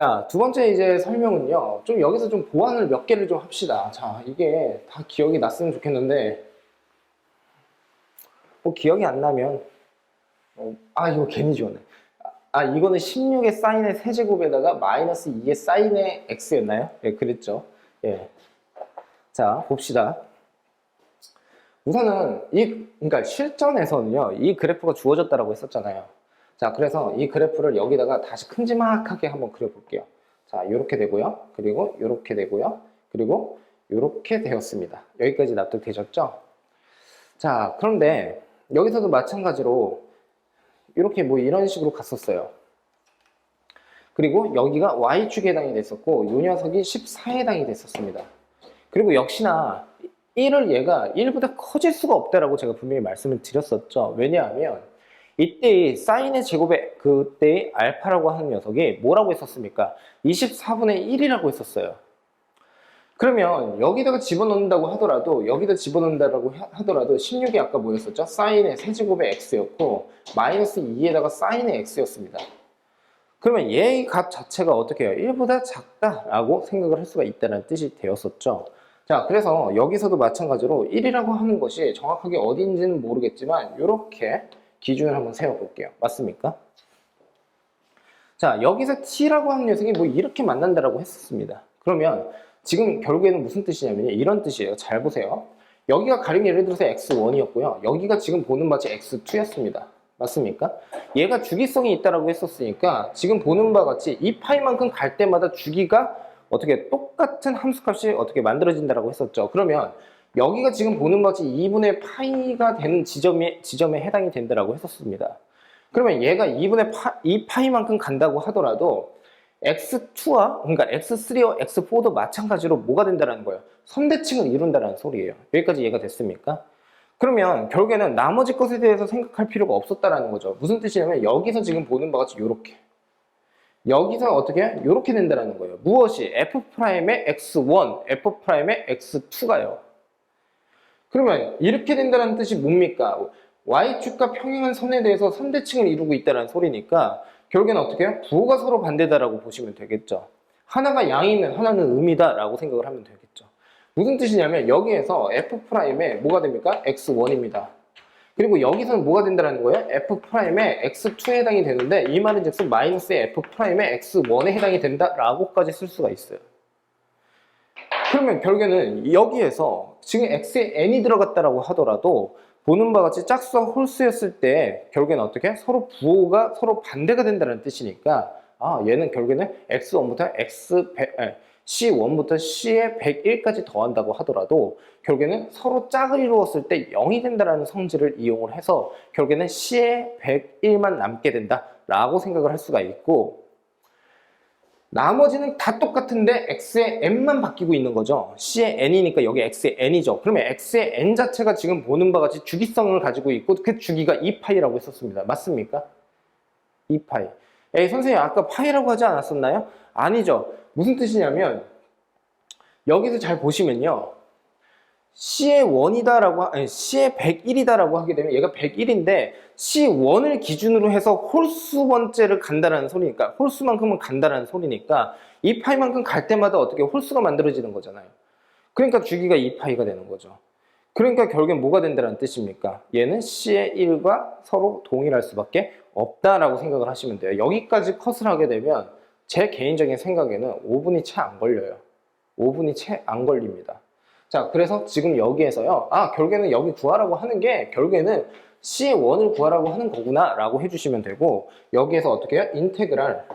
자, 두 번째 이제 설명은요. 좀 여기서 좀 보완을 몇 개를 좀 합시다. 자, 이게 다 기억이 났으면 좋겠는데, 뭐 기억이 안 나면, 이거 괜히 지웠네. 이거는 16의 사인의 세제곱에다가 마이너스 2의 사인의 x였나요? 예, 그랬죠. 예. 자, 봅시다. 우선은 그러니까 실전에서는요, 이 그래프가 주어졌다라고 했었잖아요. 자, 그래서 이 그래프를 여기다가 다시 큼지막하게 한번 그려볼게요. 자, 이렇게 되고요. 그리고 이렇게 되고요. 그리고 이렇게 되었습니다. 여기까지 납득되셨죠? 자, 그런데 여기서도 마찬가지로 이렇게 뭐 이런 식으로 갔었어요. 그리고 여기가 y축에 해당이 됐었고 이 녀석이 14에 해당이 됐었습니다. 그리고 역시나 1을 얘가 1보다 커질 수가 없다라고 제가 분명히 말씀을 드렸었죠. 왜냐하면 이때의 사인의 제곱의 그때의 알파라고 하는 녀석이 뭐라고 했었습니까? 24분의 1이라고 했었어요. 그러면 여기다가 집어넣는다고 하더라도 여기다 집어넣는다고 하더라도 16이 아까 뭐였었죠? 사인의 세제곱의 x였고 마이너스 2에다가 사인의 x였습니다. 그러면 얘의 값 자체가 어떻게 해요? 1보다 작다라고 생각을 할 수가 있다는 뜻이 되었었죠. 자, 그래서 여기서도 마찬가지로 1이라고 하는 것이 정확하게 어딘지는 모르겠지만 이렇게 기준을 한번 세워볼게요. 맞습니까? 자, 여기서 t라고 하는 녀석이 뭐 이렇게 만난다라고 했었습니다. 그러면 지금 결국에는 무슨 뜻이냐면 이런 뜻이에요. 잘 보세요. 여기가 가령 예를 들어서 x1이었고요. 여기가 지금 보는 바치 x2였습니다. 맞습니까? 얘가 주기성이 있다라고 했었으니까 지금 보는 바와 같이 이 파이만큼 갈 때마다 주기가 어떻게 똑같은 함수값이 어떻게 만들어진다라고 했었죠. 그러면 여기가 지금 보는 바와 같이 2분의 파이가 되는 지점에 해당이 된다라고 했었습니다. 그러면 얘가 2 파이만큼 간다고 하더라도 x2와 그러니까 x3와 x4도 마찬가지로 뭐가 된다는 거예요? 선대칭을 이룬다는 소리예요. 여기까지 이해가 됐습니까? 그러면 결국에는 나머지 것에 대해서 생각할 필요가 없었다라는 거죠. 무슨 뜻이냐면 여기서 지금 보는 바같이 이렇게 여기서 어떻게 이렇게 된다는 거예요. 무엇이 f'의 x1, f'의 x2가요. 그러면 이렇게 된다는 뜻이 뭡니까? y축과 평행한 선에 대해서 선대칭을 이루고 있다는 소리니까 결국에는 어떻게 해요? 부호가 서로 반대다라고 보시면 되겠죠. 하나가 양이면 하나는 음이다라고 생각을 하면 되겠죠. 무슨 뜻이냐면 여기에서 f'에 뭐가 됩니까? x1입니다. 그리고 여기서는 뭐가 된다는 거예요? f'의 x2에 해당이 되는데 이 말은 즉슨 마이너스의 f'의 x1에 해당이 된다라고까지 쓸 수가 있어요. 그러면 결국에는 여기에서 지금 x에 n이 들어갔다라고 하더라도 보는 바와 같이 짝수와 홀수였을 때 결국에는 어떻게? 서로 부호가 서로 반대가 된다는 뜻이니까 얘는 결국에는 x1부터 c1부터 c에 101까지 더한다고 하더라도 결국에는 서로 짝을 이루었을 때 0이 된다는 성질을 이용을 해서 결국에는 c에 101만 남게 된다라고 생각을 할 수가 있고 나머지는 다 똑같은데 x의 n만 바뀌고 있는 거죠. c의 n이니까 여기 x의 n이죠. 그러면 x의 n 자체가 지금 보는 바와 같이 주기성을 가지고 있고 그 주기가 2파이라고 했었습니다. 맞습니까? 2파이. 선생님 아까 파이라고 하지 않았었나요? 아니죠. 무슨 뜻이냐면 여기서 잘 보시면요. C의 1이다라고 C의 101이다라고 하게 되면 얘가 101인데 C1을 기준으로 해서 홀수 번째를 간다라는 소리니까 홀수만큼은 간다라는 소리니까 2파이만큼 갈 때마다 어떻게 홀수가 만들어지는 거잖아요. 그러니까 주기가 2파이가 되는 거죠. 그러니까 결국엔 뭐가 된다는 뜻입니까? 얘는 C의 1과 서로 동일할 수밖에 없다라고 생각을 하시면 돼요. 여기까지 컷을 하게 되면 제 개인적인 생각에는 5분이 채 안 걸려요. 5분이 채 안 걸립니다. 자, 그래서 지금 여기에서요. 결국에는 여기 구하라고 하는 게 결국에는 C의 1을 구하라고 하는 거구나 라고 해주시면 되고 여기에서 어떻게 해요? 인테그랄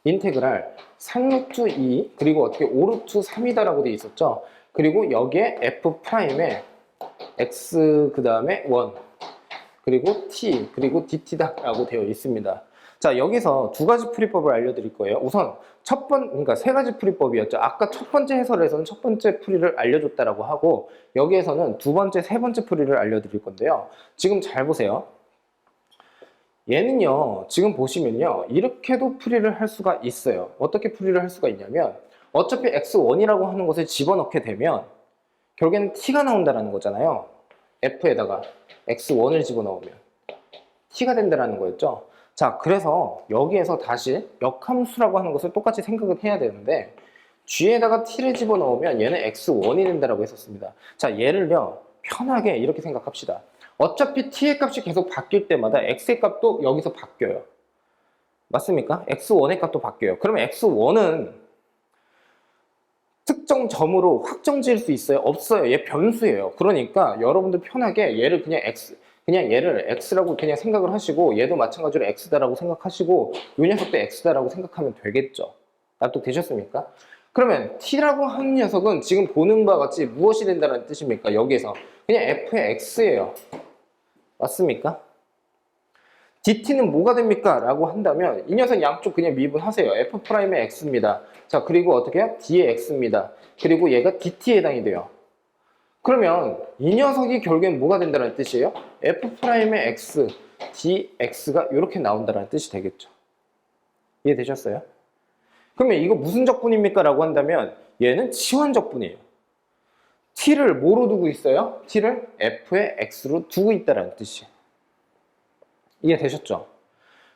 인테그랄 3루트 2 그리고 어떻게 5루트 3이다 라고 되어 있었죠. 그리고 여기에 F'에 X 그 다음에 1 그리고 T 그리고 DT다 라고 되어 있습니다. 자, 여기서 두 가지 풀이법을 알려드릴 거예요. 우선 그러니까 세 가지 풀이법이었죠. 아까 첫 번째 해설에서는 첫 번째 풀이를 알려줬다라고 하고 여기에서는 두 번째, 세 번째 풀이를 알려드릴 건데요. 지금 잘 보세요. 얘는요, 지금 보시면요, 이렇게도 풀이를 할 수가 있어요. 어떻게 풀이를 할 수가 있냐면 어차피 x1이라고 하는 것을 집어넣게 되면 결국에는 t가 나온다는 거잖아요. f에다가 x1을 집어넣으면 t가 된다는 거였죠. 자, 그래서 여기에서 다시 역함수라고 하는 것을 똑같이 생각을 해야 되는데 g에다가 t를 집어넣으면 얘는 x1이 된다라고 했었습니다. 자, 얘를요 편하게 이렇게 생각합시다. 어차피 t의 값이 계속 바뀔 때마다 x의 값도 여기서 바뀌어요. 맞습니까? x1의 값도 바뀌어요. 그러면 x1은 특정 점으로 확정 지을 수 있어요? 없어요. 얘 변수예요. 그러니까 여러분들 편하게 얘를 그냥 얘를 x라고 그냥 생각을 하시고 얘도 마찬가지로 x다라고 생각하시고 이 녀석도 x다라고 생각하면 되겠죠. 납득되셨습니까? 그러면 t라고 하는 녀석은 지금 보는 바와 같이 무엇이 된다는 뜻입니까? 여기에서 그냥 f의 x예요. 맞습니까? dt는 뭐가 됩니까? 라고 한다면 이 녀석 양쪽 그냥 미분하세요. f'의 x입니다. 자, 그리고 어떻게 해요? d의 x입니다. 그리고 얘가 dt에 해당이 돼요. 그러면 이 녀석이 결국엔 뭐가 된다는 뜻이에요? f'의 x, dx가 이렇게 나온다는 뜻이 되겠죠. 이해되셨어요? 그러면 이거 무슨 적분입니까? 라고 한다면 얘는 치환적분이에요. t를 뭐로 두고 있어요? t를 f의 x로 두고 있다는 뜻이에요. 이해되셨죠?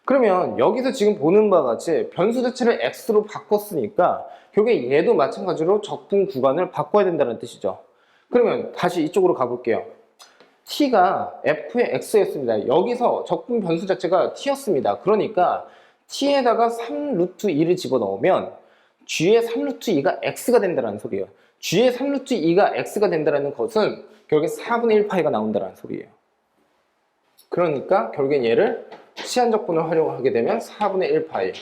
그러면 여기서 지금 보는 바와 같이 변수 자체를 x로 바꿨으니까 결국에 얘도 마찬가지로 적분 구간을 바꿔야 된다는 뜻이죠. 그러면 다시 이쪽으로 가볼게요. t가 f의 x였습니다. 여기서 적분 변수 자체가 t였습니다. 그러니까 t에다가 3루트 2를 집어넣으면 g의 3루트 2가 x가 된다는 소리예요. g의 3루트 2가 x가 된다는 것은 결국에 4분의 1파이가 나온다는 소리예요. 그러니까 결국엔 얘를 시한적분을 활용하게 되면 4분의 1파이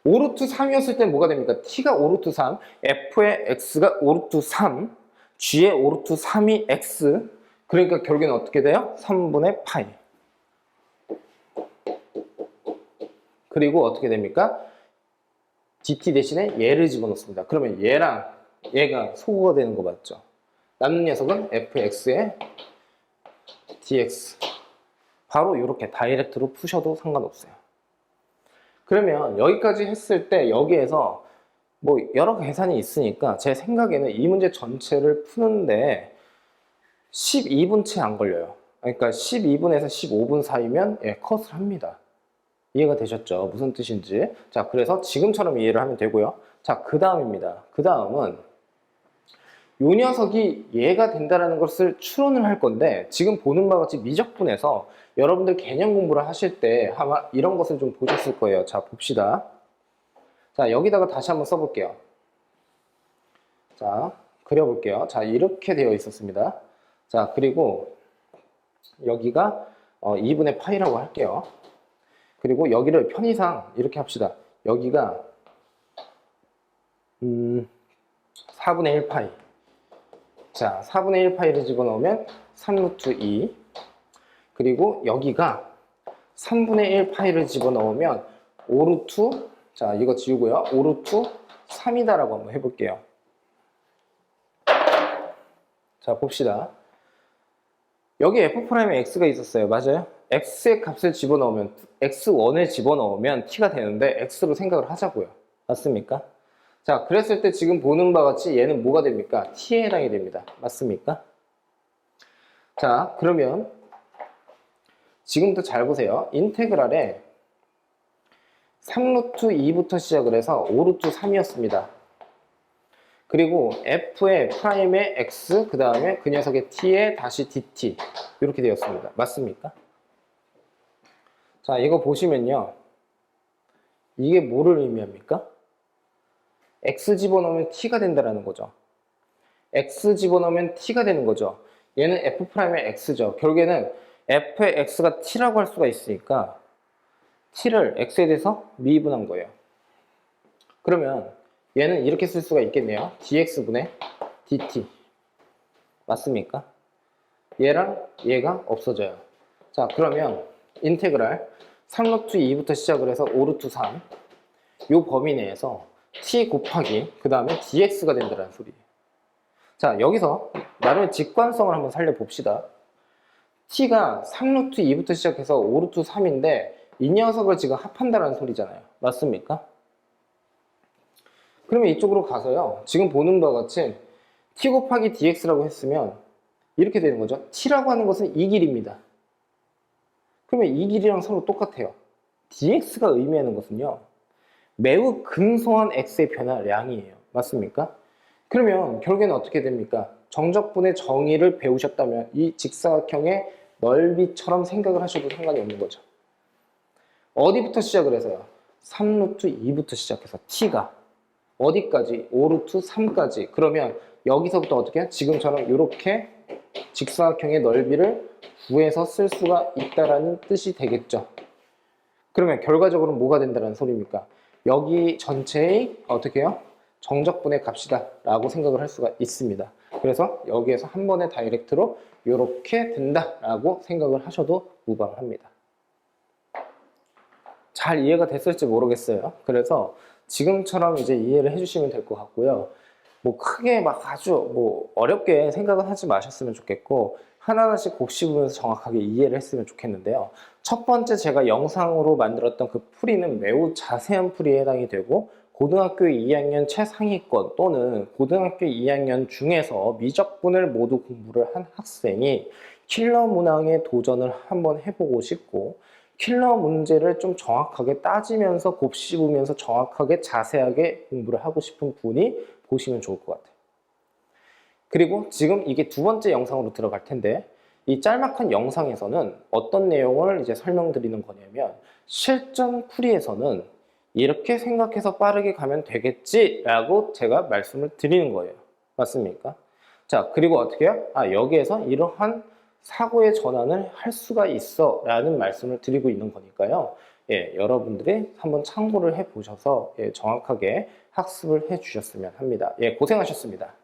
5루트 3이었을 때 뭐가 됩니까? t가 5루트 3, f의 x가 5루트 3, g의 5루트 3이 x. 그러니까 결국엔 어떻게 돼요? 3분의 파이. 그리고 어떻게 됩니까? dt 대신에 얘를 집어넣습니다. 그러면 얘랑 얘가 소거가 되는 거 맞죠? 남는 녀석은 fx의 dx. 바로 이렇게 다이렉트로 푸셔도 상관없어요. 그러면 여기까지 했을 때 여기에서 뭐 여러 계산이 있으니까 제 생각에는 이 문제 전체를 푸는데 12분 채 안 걸려요. 그러니까 12분에서 15분 사이면 컷을 합니다. 이해가 되셨죠? 무슨 뜻인지. 자, 그래서 지금처럼 이해를 하면 되고요. 자, 그 다음입니다. 그 다음은 요 녀석이 얘가 된다는 것을 추론을 할 건데 지금 보는 바와 같이 미적분에서 여러분들 개념 공부를 하실 때 아마 이런 것을 좀 보셨을 거예요. 자, 봅시다. 자, 여기다가 다시 한번 써볼게요. 자, 그려볼게요. 자, 이렇게 되어 있었습니다. 자, 그리고 여기가 2분의 파이라고 할게요. 그리고 여기를 편의상 이렇게 합시다. 여기가 4분의 1파이. 자, 4분의 1파이를 집어넣으면 3루트 2. 그리고 여기가 3분의 1파이를 집어넣으면 5루트, 자, 이거 지우고요. 5루트 3이다라고 한번 해볼게요. 자, 봅시다. 여기 f'에 x가 있었어요. 맞아요? x의 값을 집어넣으면, x1을 집어넣으면 t가 되는데 x로 생각을 하자고요. 맞습니까? 자, 그랬을 때 지금 보는 바와 같이 얘는 뭐가 됩니까? t에 해당이 됩니다. 맞습니까? 자, 그러면 지금부터 잘 보세요. 인테그랄에 3루트 2부터 시작을 해서 5루트 3이었습니다. 그리고 f의 프라임의 x, 그 다음에 그 녀석의 t에 다시 dt 이렇게 되었습니다. 맞습니까? 자, 이거 보시면요. 이게 뭐를 의미합니까? x 집어넣으면 t가 된다는 거죠. x 집어넣으면 t가 되는 거죠. 얘는 f'의 x죠. 결국에는 f의 x가 t라고 할 수가 있으니까 t를 x에 대해서 미분한 거예요. 그러면 얘는 이렇게 쓸 수가 있겠네요. dx분의 dt. 맞습니까? 얘랑 얘가 없어져요. 자, 그러면 인테그랄 3루트 2부터 시작을 해서 5루트 3. 요 범위 내에서 t 곱하기 그 다음에 dx가 된다는 소리예요. 자, 여기서 나름의 직관성을 한번 살려봅시다. t가 3루트 2부터 시작해서 5루트 3인데 이 녀석을 지금 합한다는 소리잖아요. 맞습니까? 그러면 이쪽으로 가서요. 지금 보는 바와 같이 t 곱하기 dx라고 했으면 이렇게 되는 거죠. t라고 하는 것은 이 길입니다. 그러면 이 길이랑 서로 똑같아요. dx가 의미하는 것은요, 매우 근소한 x의 변화량이에요. 맞습니까? 그러면 결국에는 어떻게 됩니까? 정적분의 정의를 배우셨다면 이 직사각형의 넓이처럼 생각을 하셔도 상관이 없는 거죠. 어디부터 시작을 해서요? 3루트 2부터 시작해서 t가 어디까지? 5루트 3까지. 그러면 여기서부터 어떻게 해요? 지금처럼 이렇게 직사각형의 넓이를 구해서 쓸 수가 있다라는 뜻이 되겠죠. 그러면 결과적으로 뭐가 된다는 소리입니까? 여기 전체의 어떻게 해요? 정적분의 값이다 라고 생각을 할 수가 있습니다. 그래서 여기에서 한 번의 다이렉트로 이렇게 된다라고 생각을 하셔도 무방합니다. 잘 이해가 됐을지 모르겠어요. 그래서 지금처럼 이제 이해를 해주시면 될 것 같고요. 뭐 크게 막 아주 뭐 어렵게 생각은 하지 마셨으면 좋겠고, 하나하나씩 곱씹으면서 정확하게 이해를 했으면 좋겠는데요. 첫 번째 제가 영상으로 만들었던 그 풀이는 매우 자세한 풀이에 해당이 되고, 고등학교 2학년 최상위권 또는 고등학교 2학년 중에서 미적분을 모두 공부를 한 학생이 킬러 문항에 도전을 한번 해보고 싶고, 킬러 문제를 좀 정확하게 따지면서 곱씹으면서 정확하게 자세하게 공부를 하고 싶은 분이 보시면 좋을 것 같아요. 그리고 지금 이게 두 번째 영상으로 들어갈 텐데, 이 짤막한 영상에서는 어떤 내용을 이제 설명드리는 거냐면, 실전 풀이에서는 이렇게 생각해서 빠르게 가면 되겠지라고 제가 말씀을 드리는 거예요. 맞습니까? 자, 그리고 어떻게 해요? 여기에서 이러한 사고의 전환을 할 수가 있어 라는 말씀을 드리고 있는 거니까요. 예, 여러분들이 한번 참고를 해 보셔서 정확하게 학습을 해 주셨으면 합니다. 예, 고생하셨습니다.